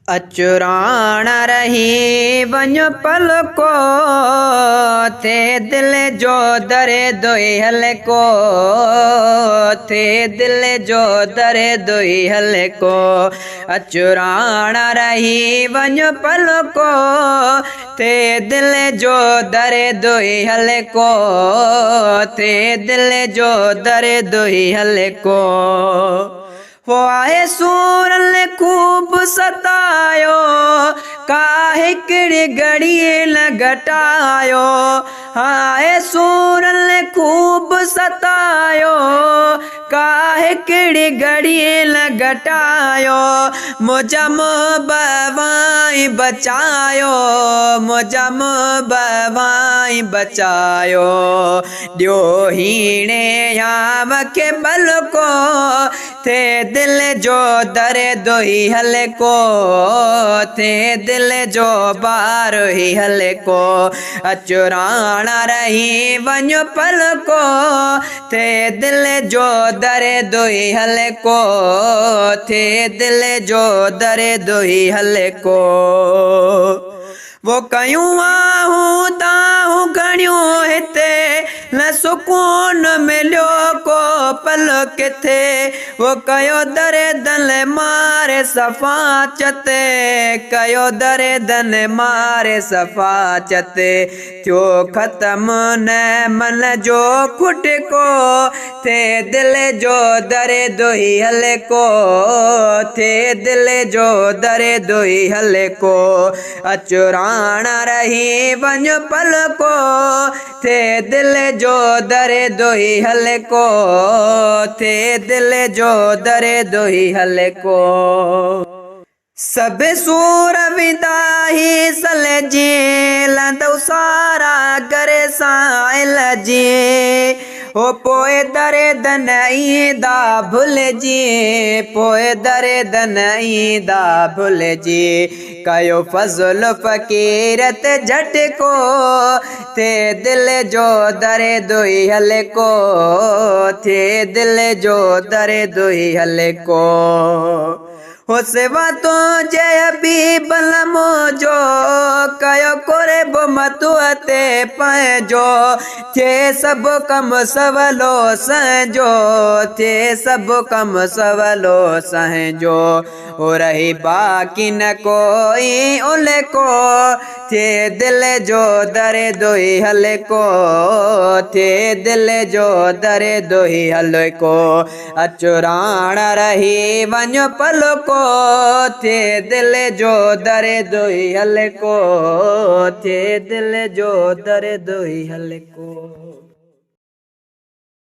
अचुराण रही वञो पलको थे दिल जो दरे दोई हलको थे दिल जो दरे दोई हलको अचुराण रही वञो पलको थे दिल जो दरे दोई हलको थे दिल जो दरे दोई हलको वो आए सूरन खूब सतायो काहे किड़ी घड़ी न घटायो आए सूरन खूब सतायो काहे किड़ी घड़ी न घटायो मुझम बवाई बचायो मुझम बवाई बचायो दियो हीणे याम के बल को थे दिल जो दरे दोई हलको थे दिल जो बार ही हलको अचुराण रही वञो पलको थे दिल जो दरे दोई हलको थे दिल जो दरे दोई हलको वो कयूं आहूं ताहूं घणियूं हिते न सुकून मिलियो को पल किथे वो कयो दरे दल मारे सफ़ा चते कयो दरे दल मारे सफ़ा चते थियो ख़त्म न मन जो खुटको थे दिल जो दरे दोई हलको थे दिल जो दरे दोई हलको अचुराण रही वञो पलको थे दिल जो दरे दोई हलको थे दिल जो दरे दोई हलको सब सूर विदाही सलजे लंदो सारा करे साइल जे ओ पोए दरे दन ईदा भुल जी पोए दरे दन ईदा भुल जी कयो फजल फकीरत झटको थे दिल जो दरे दोई हलको थे दिल जो दरे दोई हलको हो सेवा तो जय भी बलमो जो कयो कोरे मतो ते पंहिंजो थे सब कम सवलो संजो थे सब कम सवलो संजो हो रही बाकी न कोई उलको थे दिल जो दरे दोई हलको थे दिल जो दरे दोई हलको अचुराण रही वञो पलको थे दिल जो दरे दोई हलको थे दिल जो दरे दोई हलको।